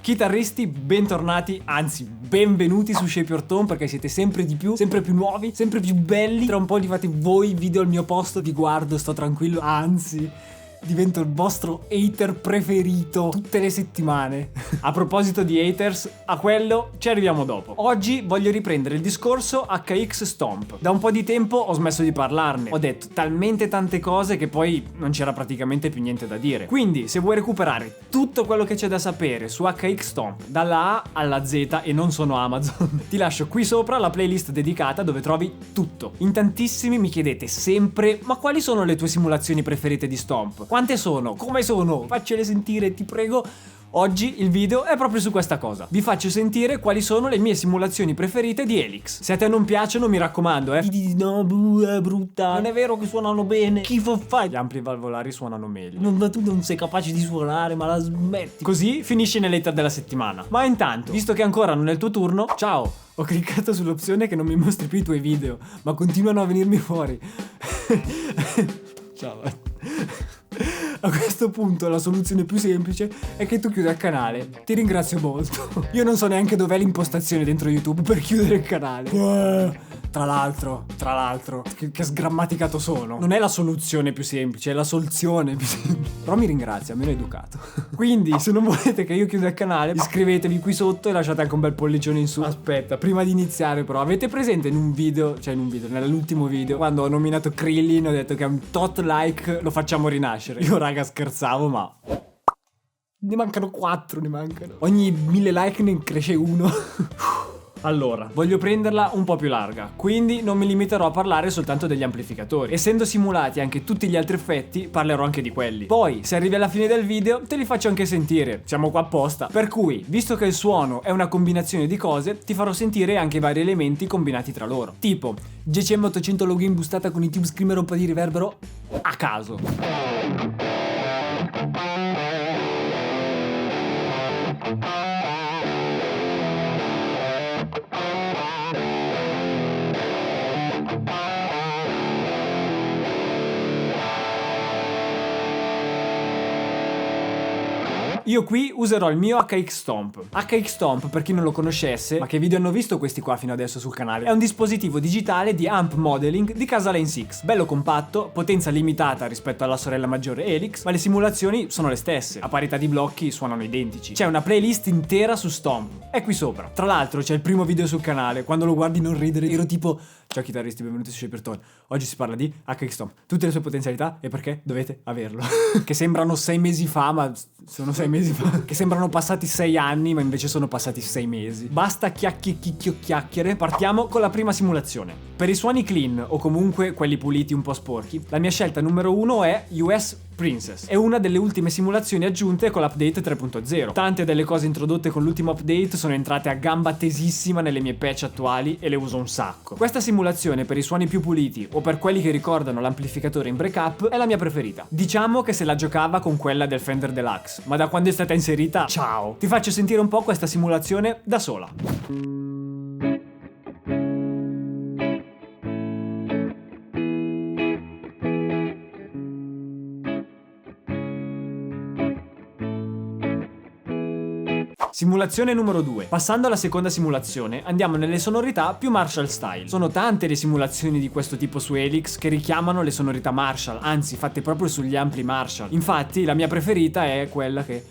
Chitarristi, bentornati, anzi benvenuti su Shape Your Tone, perché siete sempre di più, sempre più nuovi, sempre più belli. Tra un po' li fate voi video al mio posto, vi guardo, sto tranquillo, anzi divento il vostro hater preferito tutte le settimane. A proposito di haters, a quello ci arriviamo dopo. Oggi voglio riprendere il discorso HX Stomp. Da un po' di tempo ho smesso di parlarne. Ho detto talmente tante cose che poi non c'era praticamente più niente da dire. Quindi, se vuoi recuperare tutto quello che c'è da sapere su HX Stomp, dalla A alla Z, e non sono Amazon, ti lascio qui sopra la playlist dedicata dove trovi tutto. In tantissimi mi chiedete sempre: ma quali sono le tue simulazioni preferite di Stomp? Quante sono? Come sono? Faccele sentire, ti prego. Oggi il video è proprio su questa cosa. Vi faccio sentire quali sono le mie simulazioni preferite di Helix. Se a te non piacciono, mi raccomando, no, è brutta. Non è vero che suonano bene. Schifo fai. Gli ampli valvolari suonano meglio. Ma tu non sei capace di suonare, ma la smetti. Così finisce nell'hater della settimana. Ma intanto, visto che ancora non è il tuo turno, ciao. Ho cliccato sull'opzione che non mi mostri più i tuoi video, ma continuano a venirmi fuori. Ciao. A questo punto la soluzione più semplice è che tu chiuda il canale. Ti ringrazio molto. Io non so neanche dov'è l'impostazione dentro YouTube per chiudere il canale. Tra l'altro, che sgrammaticato sono. Non è la soluzione più semplice, è la soluzione più semplice. Però mi ringrazia, almeno educato. Quindi, se non volete che io chiuda il canale, iscrivetevi qui sotto e lasciate anche un bel pollicione in su. Aspetta, prima di iniziare però, avete presente nell'ultimo video, quando ho nominato Krillin, ho detto che a un tot like lo facciamo rinascere. Io raga scherzavo, ma ne mancano 4, ogni 1000 like ne cresce uno. Allora, voglio prenderla un po' più larga, quindi non mi limiterò a parlare soltanto degli amplificatori. Essendo simulati anche tutti gli altri effetti, parlerò anche di quelli. Poi, se arrivi alla fine del video, te li faccio anche sentire, siamo qua apposta. Per cui, visto che il suono è una combinazione di cose, ti farò sentire anche i vari elementi combinati tra loro. Tipo, GCM 800 login boostata con i Tube Screamer e un po' di riverbero a caso. Io qui userò il mio HX Stomp. HX Stomp, per chi non lo conoscesse, ma che video hanno visto questi qua fino adesso sul canale, è un dispositivo digitale di amp modeling di casa Line 6. Bello compatto, potenza limitata rispetto alla sorella maggiore Helix, ma le simulazioni sono le stesse. A parità di blocchi suonano identici. C'è una playlist intera su Stomp. È qui sopra. Tra l'altro c'è il primo video sul canale. Quando lo guardi non ridere, ero tipo: ciao chitarristi, benvenuti su Shape Your Tone. Oggi si parla di HX Stomp, tutte le sue potenzialità e perché dovete averlo. Che sembrano 6 mesi fa, ma sono 6 mesi fa. Che sembrano passati 6 anni, ma invece sono passati 6 mesi. Basta chiacchiere. Partiamo con la prima simulazione. Per i suoni clean, o comunque quelli puliti un po' sporchi, la mia scelta numero 1 è US Princess. È una delle ultime simulazioni aggiunte con l'update 3.0. Tante delle cose introdotte con l'ultimo update sono entrate a gamba tesissima nelle mie patch attuali e le uso un sacco. Questa simulazione per i suoni più puliti o per quelli che ricordano l'amplificatore in breakup è la mia preferita. Diciamo che se la giocava con quella del Fender Deluxe, ma da quando è stata inserita, ciao! Ti faccio sentire un po' questa simulazione da sola. Simulazione numero 2. Passando alla seconda simulazione, andiamo nelle sonorità più Marshall style. Sono tante le simulazioni di questo tipo su Helix che richiamano le sonorità Marshall, anzi fatte proprio sugli ampli Marshall. Infatti la mia preferita è quella che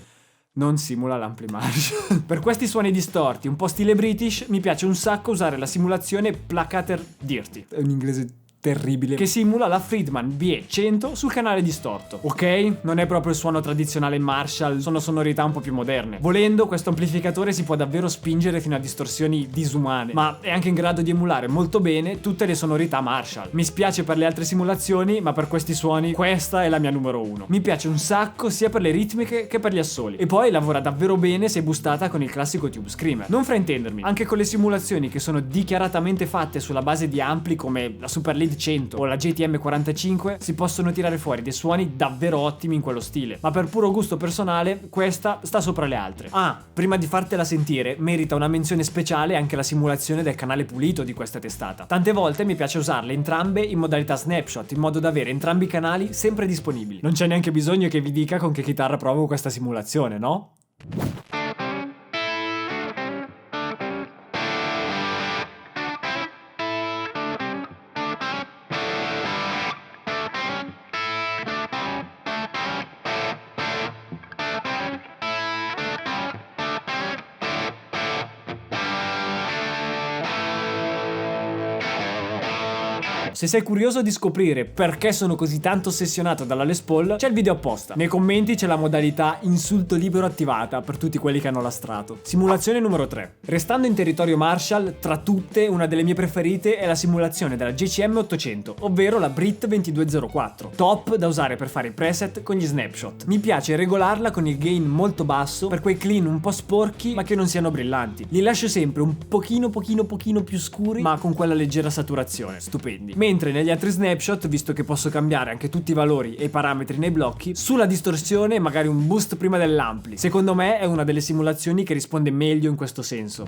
non simula l'ampli Marshall. Per questi suoni distorti, un po' stile British, mi piace un sacco usare la simulazione Placater Dirty. È un inglese terribile, che simula la Friedman BE100 sul canale distorto. Ok, non è proprio il suono tradizionale Marshall, sono sonorità un po' più moderne. Volendo, questo amplificatore si può davvero spingere fino a distorsioni disumane, ma è anche in grado di emulare molto bene tutte le sonorità Marshall. Mi spiace per le altre simulazioni, ma per questi suoni questa è la mia numero 1. Mi piace un sacco sia per le ritmiche che per gli assoli. E poi lavora davvero bene se boostata con il classico Tube Screamer. Non fraintendermi, anche con le simulazioni che sono dichiaratamente fatte sulla base di ampli come la Super Lead 100 o la JTM 45 si possono tirare fuori dei suoni davvero ottimi in quello stile, ma per puro gusto personale questa sta sopra le altre. Ah, prima di fartela sentire merita una menzione speciale anche la simulazione del canale pulito di questa testata. Tante volte mi piace usarle entrambe in modalità snapshot in modo da avere entrambi i canali sempre disponibili. Non c'è neanche bisogno che vi dica con che chitarra provo questa simulazione, no? Se sei curioso di scoprire perché sono così tanto ossessionato dalla Les Paul, c'è il video apposta. Nei commenti c'è la modalità insulto libero attivata per tutti quelli che hanno la strato. Simulazione numero 3. Restando in territorio Marshall, tra tutte una delle mie preferite è la simulazione della JCM 800, ovvero la Brit 2204, top da usare per fare i preset con gli snapshot. Mi piace regolarla con il gain molto basso per quei clean un po' sporchi ma che non siano brillanti. Li lascio sempre un pochino più scuri ma con quella leggera saturazione, stupendi. Mentre negli altri snapshot, visto che posso cambiare anche tutti i valori e i parametri nei blocchi, sulla distorsione magari un boost prima dell'ampli. Secondo me è una delle simulazioni che risponde meglio in questo senso.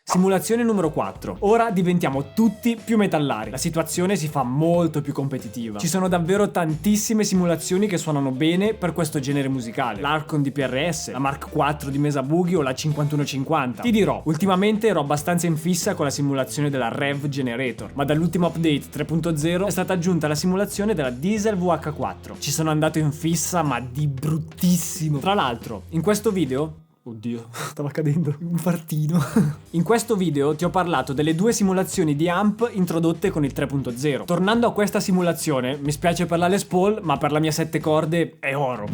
Simulazione numero 4. Ora diventiamo tutti più metallari. La situazione si fa molto più competitiva. Ci sono davvero tantissime simulazioni che suonano bene per questo genere musicale. L'Archon di PRS, la Mark IV di Mesa Boogie o la 5150. Ti dirò, ultimamente ero abbastanza in fissa con la simulazione della Rev Generator, ma dall'ultimo update 3.0 è stata aggiunta la simulazione della Diesel VH4. Ci sono andato in fissa, ma di bruttissimo. Tra l'altro, in questo video... Oddio, stava cadendo un fartino. In questo video ti ho parlato delle due simulazioni di amp introdotte con il 3.0. Tornando a questa simulazione, mi spiace per la Les Paul, ma per la mia 7 corde è oro.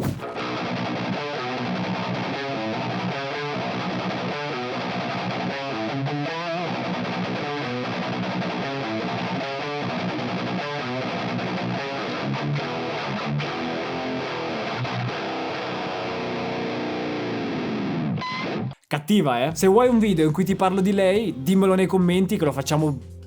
Cattiva, eh? Se vuoi un video in cui ti parlo di lei, dimmelo nei commenti che lo facciamo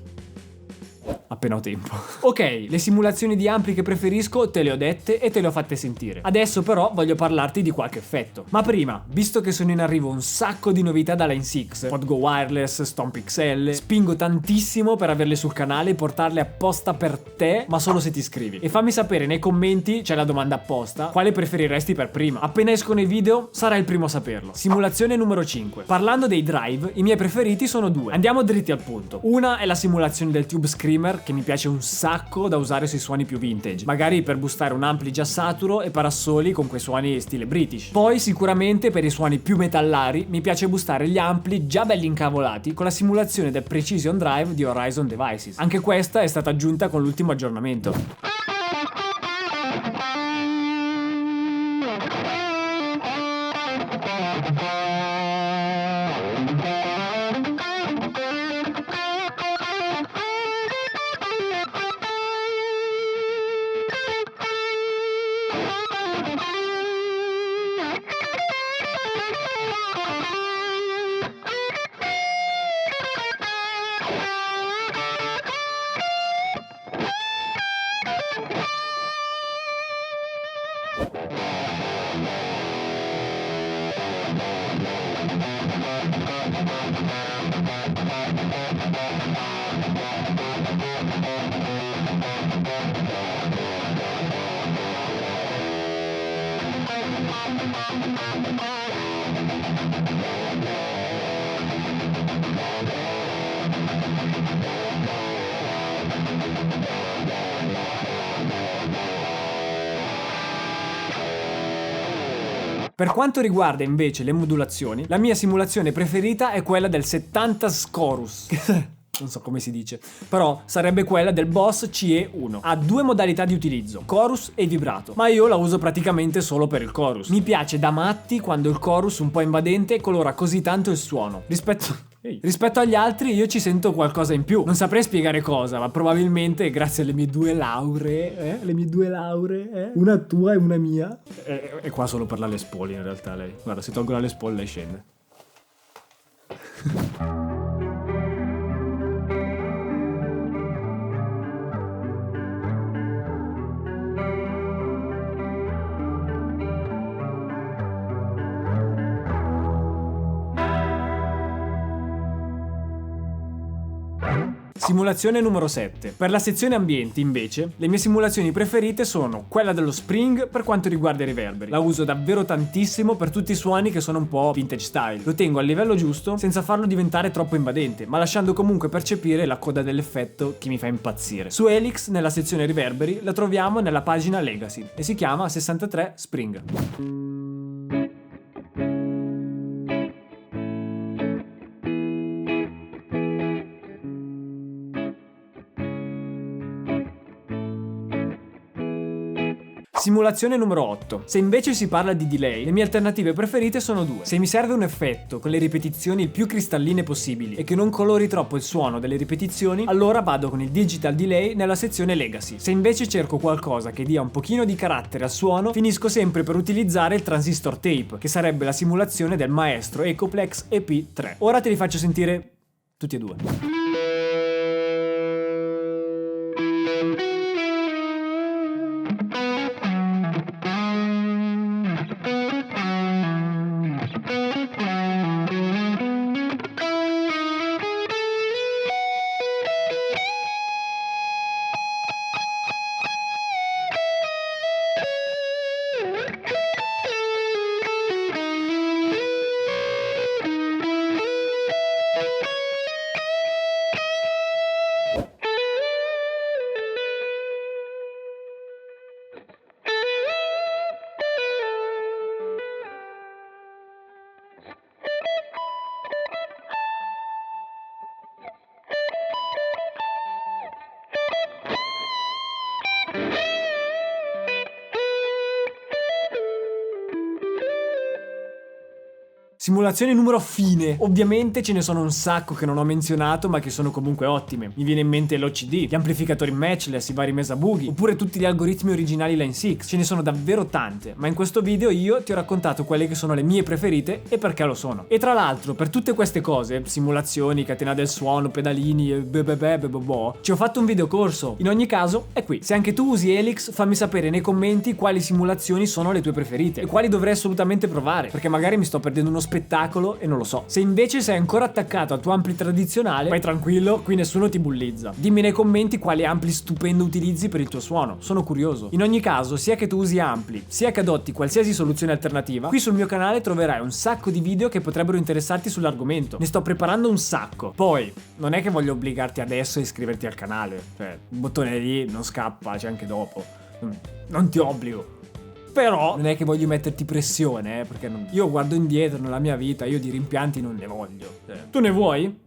appena ho tempo. Ok, le simulazioni di ampli che preferisco te le ho dette e te le ho fatte sentire. Adesso però voglio parlarti di qualche effetto. Ma prima, visto che sono in arrivo un sacco di novità da Line 6, Podgo Wireless, Stomp XL, spingo tantissimo per averle sul canale e portarle apposta per te, ma solo se ti iscrivi. E fammi sapere nei commenti, c'è la domanda apposta, quale preferiresti per prima. Appena escono i video, sarai il primo a saperlo. Simulazione numero 5. Parlando dei drive, i miei preferiti sono due. Andiamo dritti al punto. Una è la simulazione del Tube Screamer, che mi piace un sacco da usare sui suoni più vintage, magari per boostare un ampli già saturo e parassoli con quei suoni stile British. Poi sicuramente per i suoni più metallari mi piace boostare gli ampli già belli incavolati con la simulazione del Precision Drive di Horizon Devices. Anche questa è stata aggiunta con l'ultimo aggiornamento. Per quanto riguarda invece le modulazioni, la mia simulazione preferita è quella del 70 Chorus. Non so come si dice, però sarebbe quella del Boss CE1. Ha due modalità di utilizzo, chorus e vibrato, ma io la uso praticamente solo per il chorus. Mi piace da matti quando il chorus un po' invadente colora così tanto il suono. Rispetto agli altri io ci sento qualcosa in più. Non saprei spiegare cosa, ma probabilmente grazie alle mie due lauree, una tua e una mia. È qua solo per la Les Paul in realtà lei. Guarda, se tolgo la Les Paul lei scende. Simulazione numero 7. Per la sezione ambienti, invece, le mie simulazioni preferite sono quella dello Spring per quanto riguarda i riverberi. La uso davvero tantissimo per tutti i suoni che sono un po' vintage style. Lo tengo al livello giusto senza farlo diventare troppo invadente, ma lasciando comunque percepire la coda dell'effetto che mi fa impazzire. Su Helix, nella sezione riverberi, la troviamo nella pagina Legacy e si chiama 63 Spring. Simulazione numero 8. Se invece si parla di delay, le mie alternative preferite sono due. Se mi serve un effetto con le ripetizioni il più cristalline possibili e che non colori troppo il suono delle ripetizioni, allora vado con il digital delay nella sezione Legacy. Se invece cerco qualcosa che dia un pochino di carattere al suono, finisco sempre per utilizzare il transistor tape, che sarebbe la simulazione del maestro Ecoplex EP3. Ora te li faccio sentire tutti e due. Simulazione numero fine. Ovviamente ce ne sono un sacco che non ho menzionato ma che sono comunque ottime. Mi viene in mente l'OCD, gli amplificatori matchless, i vari Mesa Boogie, oppure tutti gli algoritmi originali Line 6. Ce ne sono davvero tante, ma in questo video io ti ho raccontato quelle che sono le mie preferite e perché lo sono. E tra l'altro, per tutte queste cose, simulazioni, catena del suono, pedalini e ci ho fatto un video corso. In ogni caso, è qui. Se anche tu usi Helix, fammi sapere nei commenti quali simulazioni sono le tue preferite e quali dovrei assolutamente provare, perché magari mi sto perdendo uno spettacolo e non lo so. Se invece sei ancora attaccato al tuo ampli tradizionale, vai tranquillo, qui nessuno ti bullizza. Dimmi nei commenti quali ampli stupendo utilizzi per il tuo suono, sono curioso. In ogni caso, sia che tu usi ampli, sia che adotti qualsiasi soluzione alternativa, qui sul mio canale troverai un sacco di video che potrebbero interessarti sull'argomento. Ne sto preparando un sacco. Poi, non è che voglio obbligarti adesso a iscriverti al canale, cioè, il bottone lì non scappa, c'è anche dopo. Non ti obbligo. Però non è che voglio metterti pressione, perché io guardo indietro nella mia vita, io di rimpianti non ne voglio. Tu ne vuoi?